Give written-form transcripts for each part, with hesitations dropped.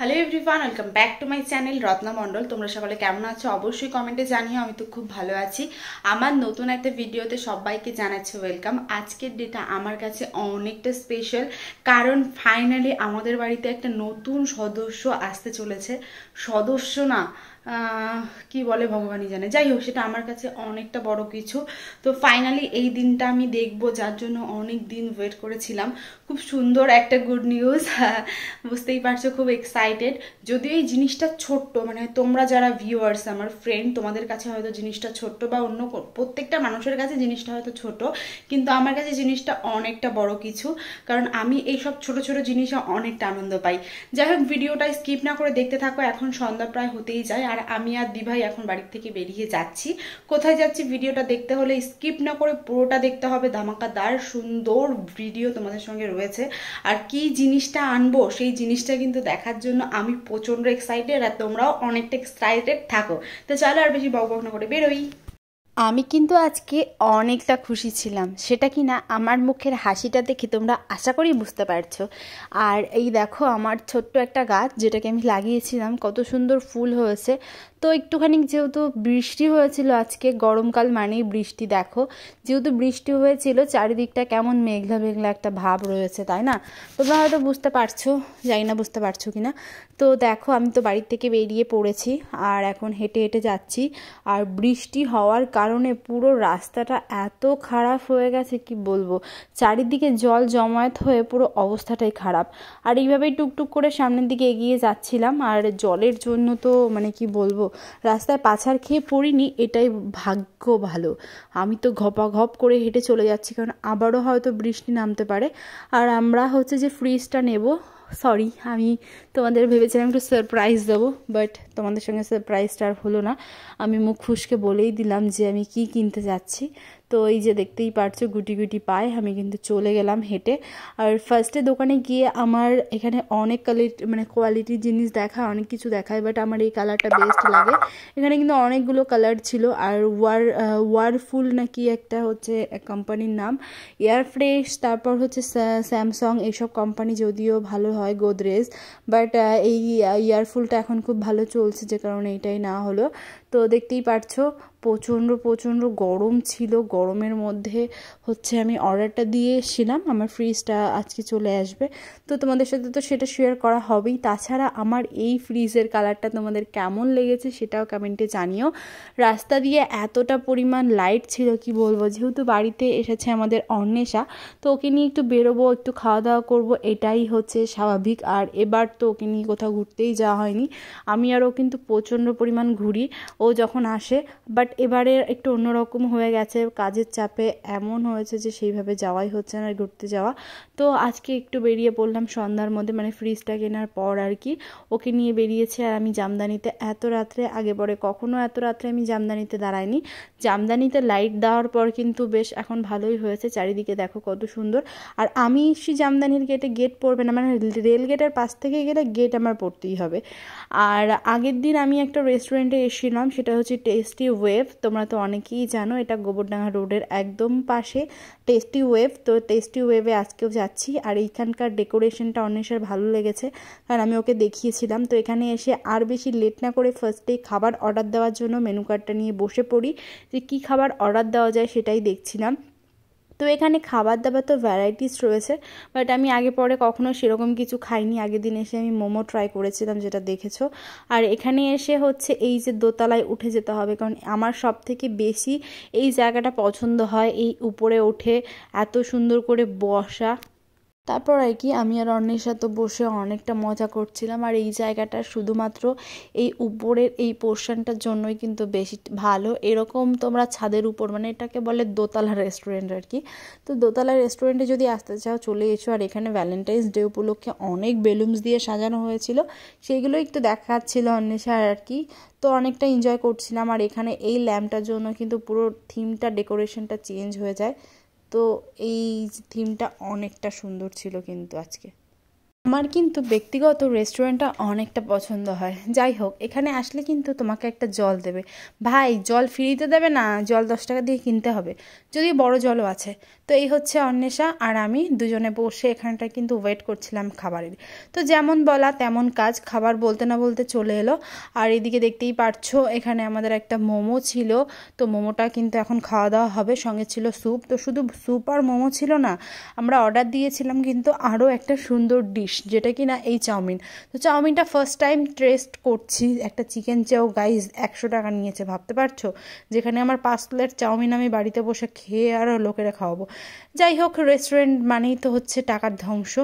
Hello everyone, welcome back to my channel Ratna Mondal. তোমরা সকলে কেমন আছো অবশ্যই কমেন্টে জানিও। আমি তো খুব ভালো আছি। আমার নতুন একটা ভিডিওতে সবাইকে জানাচ্ছি ওয়েলকাম। আজকের ডেটা আমার কাছে অনেকটা স্পেশাল, কারণ ফাইনালি আমাদের বাড়িতে একটা নতুন সদস্য আসতে চলেছে। সদস্য না, কি বলে ভগবানই জানে। যাই হোক, সেটা আমার কাছে অনেকটা বড় কিছু। তো ফাইনালি এই দিনটা আমি দেখবো, যার জন্য অনেক দিন ওয়েট করেছিলাম। খুব সুন্দর একটা গুড নিউজ, বুঝতেই পারছো, খুব এক্সাইটেড। যদিও এই জিনিসটা ছোট্ট, মানে তোমরা যারা ভিউয়ার্স, আমার ফ্রেন্ড, তোমাদের কাছে হয়তো জিনিসটা ছোট্ট, বা অন্য প্রত্যেকটা মানুষের কাছে জিনিসটা হয়তো ছোট, কিন্তু আমার কাছে জিনিসটা অনেকটা বড় কিছু, কারণ আমি এইসব ছোট ছোট জিনিসে অনেকটা আনন্দ পাই। যাই হোক, ভিডিওটা স্কিপ না করে দেখতে থাকো। এখন সন্ধ্যা প্রায় হতেই যায়, আর আমি আর দিভাই এখন বাড়ির থেকে বেরিয়ে যাচ্ছি। কোথায় যাচ্ছি ভিডিওটা দেখতে হলে স্কিপ না করে পুরোটা দেখতে হবে। ধামাকাদার সুন্দর ভিডিও তোমাদের সঙ্গে রয়েছে, আর কি জিনিসটা আনবো সেই জিনিসটা কিন্তু দেখার জন্য আমি প্রচন্ড এক্সাইটেড, আর তোমরাও অনেকটা এক্সাইটেড থাকো। তো চলো আর বেশি বকবক না করে বেরোই। আমি কিন্তু আজকে অনেকটা খুশি ছিলাম, সেটা কি না আমার মুখের হাসিটা দেখে তোমরা আশা করি বুঝতে পারছো। আর এই দেখো আমার ছোট্ট একটা গাছ, যেটাকে আমি লাগিয়েছিলাম, কত সুন্দর ফুল হয়েছে। তো একটুখানি যেহেতু বৃষ্টি হয়েছিল আজকে, গরমকাল মানেই বৃষ্টি, দেখো যেহেতু বৃষ্টি হয়েছিল চারিদিকটা কেমন মেঘলা মেঘলা একটা ভাব রয়েছে, তাই না? তোমরা হয়তো বুঝতে পারছো, জানি না বুঝতে পারছো কি না। তো দেখো আমি তো বাড়ির থেকে বেরিয়ে পড়েছি, আর এখন হেঁটে হেঁটে যাচ্ছি। আর বৃষ্টি হওয়ার কারণে পুরো রাস্তাটা এত খারাপ হয়ে গেছে কি বলবো, চারিদিকে জল জমায়েত হয়ে পুরো অবস্থাটাই খারাপ। আর এইভাবেই টুকটুক করে সামনের দিকে এগিয়ে যাচ্ছিলাম, আর জলের জন্য তো মানে কি বলবো, রাস্তায় পাছাড় খেয়ে পড়িনি, এটাই ভাগ্য ভালো। আমি তো ঘপাঘপ করে হেঁটে চলে যাচ্ছি, কারণ আবারও হয়তো বৃষ্টি নামতে পারে। আর আমরা হচ্ছে যে ফ্রিজটা নেব, সরি, আমি তোমাদের ভেবেছিলাম একটু সারপ্রাইজ দেবো, বাট তোমাদের সঙ্গে সারপ্রাইজটা আর হলো না। আমি মুখ ফুসকে বলেই দিলাম যে আমি কি কিনতে যাচ্ছি। তো এই যে দেখতেই পারছো গুটি গুটি পায়ে আমি কিন্তু চলে গেলাম হেঁটে। আর ফার্স্টে দোকানে গিয়ে আমার এখানে অনেক কোয়ালিটির জিনিস দেখায়, অনেক কিছু দেখায়, বাট আমার এই কালারটা বেস্ট লাগে। এখানে কিন্তু অনেকগুলো কালার ছিল, আর ওয়ারফুল নাকি একটা হচ্ছে কোম্পানির নাম, এয়ার ফ্রেশ, তারপর হচ্ছে স্যামসাং, এইসব কোম্পানি যদিও ভালো হয়, গোদরেজ, বাট এই ইয়ারফুলটা এখন খুব ভালো চলছে, যে কারণে এটাই না হলো। তো দেখতেই পারছো প্রচণ্ড প্রচণ্ড গরম ছিল, গরমের মধ্যে হচ্ছে আমি অর্ডারটা দিয়ে এসেছিলাম, আমার ফ্রিজটা আজকে চলে আসবে। তো তোমাদের সাথে তো সেটা শেয়ার করা হবেই। তাছাড়া আমার এই ফ্রিজের কালারটা তোমাদের কেমন লেগেছে সেটাও কমেন্টে জানিও। রাস্তা দিয়ে এতটা পরিমাণ লাইট ছিল কি বলবো, যেহেতু বাড়িতে এসেছে আমাদের অন্বেষা, তো ওকে নিয়ে একটু বেরোবো, একটু খাওয়া দাওয়া করবো, এটাই হচ্ছে স্বাভাবিক। আর এবার তো ওকে নিয়ে কোথাও ঘুরতেই যাওয়া হয়নি, আমি আর ও কিন্তু প্রচণ্ড পরিমাণ ঘুরি ও যখন আসে। বাট এবারে একটু অন্যরকম হয়ে গেছে, কাজের চাপে এমন হয়েছে যে সেইভাবে যাওয়াই হচ্ছে না ঘুরতে যাওয়া। তো আজকে একটু বেরিয়ে পড়লাম সন্ধ্যার মধ্যে, মানে ফ্রিজটা কেনার পর আর কি, ওকে নিয়ে বেরিয়েছে। আর আমি জামদানিতে এত রাত্রে, আগে পরে কখনো এত রাত্রে আমি জামদানিতে দাঁড়াইনি। জামদানিতে লাইট দেওয়ার পর কিন্তু বেশ এখন ভালোই হয়েছে, চারিদিকে দেখো কত সুন্দর। আর আমি সেই জামদানির গেট পড়বে না, মানে রেল গেটের পাশ থেকে গেলে গেট আমার পড়তেই হবে। আর আগের দিন আমি একটা রেস্টুরেন্টে এসেছিলাম, সেটা হচ্ছে টেস্টি ওয়েভ, তোমরা তো অনেকেই জানো, এটা গোবরডাঙ্গা রোডের একদম পাশে টেস্টি ওয়েভ। তো টেস্টি ওয়েভে আজকেও যাচ্ছি, আর এইখানকার ডেকোরেশনটা অন্বেষার ভালো লেগেছে, কারণ আমি ওকে দেখিয়েছিলাম। তো এখানে এসে আর বেশি লেট না করে ফার্স্টেই খাবার অর্ডার দেওয়ার জন্য মেনু কার্ডটা নিয়ে বসে পড়ি, যে কী খাবার অর্ডার দেওয়া যায় সেটাই দেখছিলাম। তো এখানে খাবার দাবার তো ভ্যারাইটিস রয়েছে, বাট আমি আগে পরে কখনো সেরকম কিছু খাইনি। আগের দিন এসে আমি মোমো ট্রাই করেছিলাম, যেটা দেখেছো। আর এখানে এসে হচ্ছে এই যে দোতলায় উঠে যেতে হবে, কারণ আমার সব থেকে বেশি এই জায়গাটা পছন্দ হয়, এই উপরে উঠে এত সুন্দর করে বসা। তারপর আর কি আমি আর অন্বেষা তো বসে অনেকটা মজা করছিলাম। আর এই জায়গাটা শুধুমাত্র এই উপরের এই পোর্শনটার জন্যই কিন্তু বেশি ভালো। এরকম তোমরা ছাদের উপর, মানে এটাকে বলে দোতলা রেস্টুরেন্ট আর কি। তো দোতলা রেস্টুরেন্টে যদি আসতে চাও চলে এসো। আর এখানে ভ্যালেন্টাইন্স ডে উপলক্ষে অনেক বেলুনস দিয়ে সাজানো হয়েছিল, সেইগুলো একটু দেখাচ্ছিল অন্বেষা আর কি। তো অনেকটা এনজয় করছিলাম। আর এখানে এই ল্যাম্পটার জন্য কিন্তু পুরো থিমটা, ডেকোরেশনটা চেঞ্জ হয়ে যায়। তো এই থিমটা অনেকটা সুন্দর ছিল কিন্তু আজকে। আমার কিন্তু ব্যক্তিগত রেস্টুরেন্টটা অনেকটা পছন্দ হয়। যাই হোক, এখানে আসলে কিন্তু তোমাকে একটা জল দেবে। ভাই, জল ফ্রিতে দেবে না, জল 10 টাকা দিয়ে কিনতে হবে, যদিও বড় জলও আছে। তো এই হচ্ছে অন্বেষা আর আমি দুজনে বসে এখানটা কিন্তু ওয়েট করছিলাম খাবারের। তো যেমন বলা তেমন কাজ, খাবার বলতে না বলতে চলে এলো। আর এদিকে দেখতেই পারছো এখানে আমাদের একটা মোমো ছিল। তো মোমোটা কিন্তু এখন খাওয়া দাওয়া হবে, সঙ্গে ছিল স্যুপ। তো শুধু স্যুপ আর মোমো ছিল না, আমরা অর্ডার দিয়েছিলাম কিন্তু আরও একটা সুন্দর ডিশ, যেটা কি না এই চাউমিন। তো চাউমিনটা ফার্স্ট টাইম টেস্ট করছি। একটা চিকেন চাও গাইজ 100 টাকা নিয়েছে, ভাবতে পারছো? যেখানে আমার 5 প্লেট চাউমিন আমি বাড়িতে বসে খেয়ে আরও লোকেরা খাওয়াবো। যাই হোক, রেস্টুরেন্ট মানেই তো হচ্ছে টাকার ধ্বংস।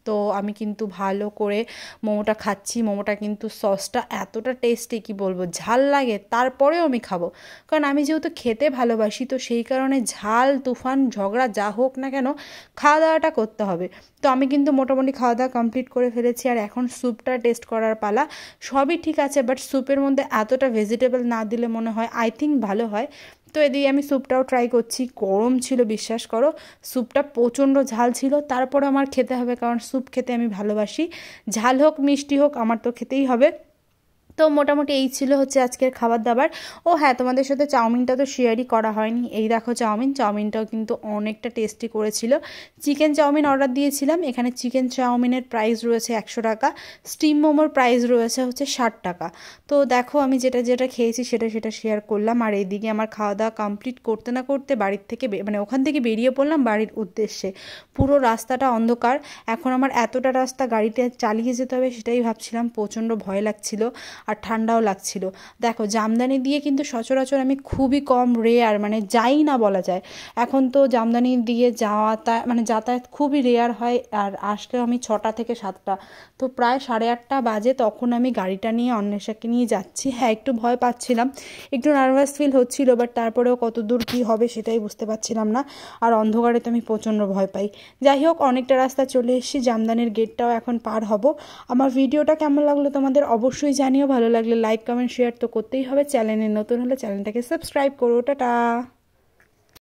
তো আমি কিন্তু ভালো করে মোমোটা খাচ্ছি। মোমোটা কিন্তু সসটা এতটা টেস্টি, কি বলবো, ঝাল লাগে তারপরেও আমি খাবো, কারণ আমি যেহেতু খেতে ভালোবাসি। তো সেই কারণে ঝাল তুফান ঝগড়া যা হোক না কেন খাওয়া দাওয়াটা করতে হবে। তো আমি কিন্তু মোটামুটি খাওয়া দাওয়া কমপ্লিট করে ফেলেছি, আর এখন স্যুপটা টেস্ট করার পালা। সবই ঠিক আছে, বাট স্যুপের মধ্যে এতটা ভেজিটেবল না দিলে মনে হয় আই থিঙ্ক ভালো হয়। তো এদিকে আমি স্যুপটাও ট্রাই করছি। গরম ছিল, বিশ্বাস করো, স্যুপটা প্রচণ্ড ঝাল ছিল। তারপরে আমার খেতে হবে, কারণ স্যুপ খেতে আমি ভালোবাসি। ঝাল হোক মিষ্টি হোক আমার তো খেতেই হবে। তো মোটামুটি এই ছিল হচ্ছে আজকের খাবার দাবার। ও হ্যাঁ, তোমাদের সাথে চাউমিনটা তো শেয়ারই করা হয়নি। এই দেখো চাউমিনটাও কিন্তু অনেকটা টেস্টি করেছিল। চিকেন চাউমিন অর্ডার দিয়েছিলাম। এখানে চিকেন চাউমিনের প্রাইস রয়েছে 100 টাকা, স্টিম মোমোর প্রাইস রয়েছে হচ্ছে 60 টাকা। তো দেখো আমি যেটা যেটা খেয়েছি সেটা শেয়ার করলাম। আর এইদিকে আমার খাওয়া দাওয়া কমপ্লিট করতে না করতে বাড়ির থেকে মানে ওখান থেকে বেরিয়ে পড়লাম বাড়ির উদ্দেশ্যে। পুরো রাস্তাটা অন্ধকার। এখন আমার এতটা রাস্তা গাড়িতে চালিয়ে যেতে হবে সেটাই ভাবছিলাম, প্রচণ্ড ভয় লাগছিল আর ঠান্ডাও লাগছিল। দেখো, জামদানি দিয়ে কিন্তু সচরাচর আমি খুবই কম, রেয়ার, মানে যাই না বলা যায়। এখন তো জামদানি দিয়ে যাতায়াত খুবই রেয়ার হয়। আর আসলেও আমি 6টা থেকে 7টা, তো প্রায় 8:30 বাজে তখন আমি গাড়িটা নিয়ে অন্বেষাকে নিয়ে যাচ্ছি। হ্যাঁ, একটু ভয় পাচ্ছিলাম, একটু নার্ভাস ফিল হচ্ছিল, বাট তারপরেও কত দূর কী হবে সেটাই বুঝতে পারছিলাম না। আর অন্ধকারে তো আমি প্রচণ্ড ভয় পাই। যাই হোক, অনেকটা রাস্তা চলে এসেছি, জামদানির গেটটাও এখন পার হব। আমার ভিডিওটা কেমন লাগলো তোমাদের অবশ্যই জানিও। ভালো লাগলে লাইক কমেন্ট শেয়ার তো করতেই হবে। চ্যানেলে নতুন হলে চ্যানেলটাকে সাবস্ক্রাইব করো। টাটা।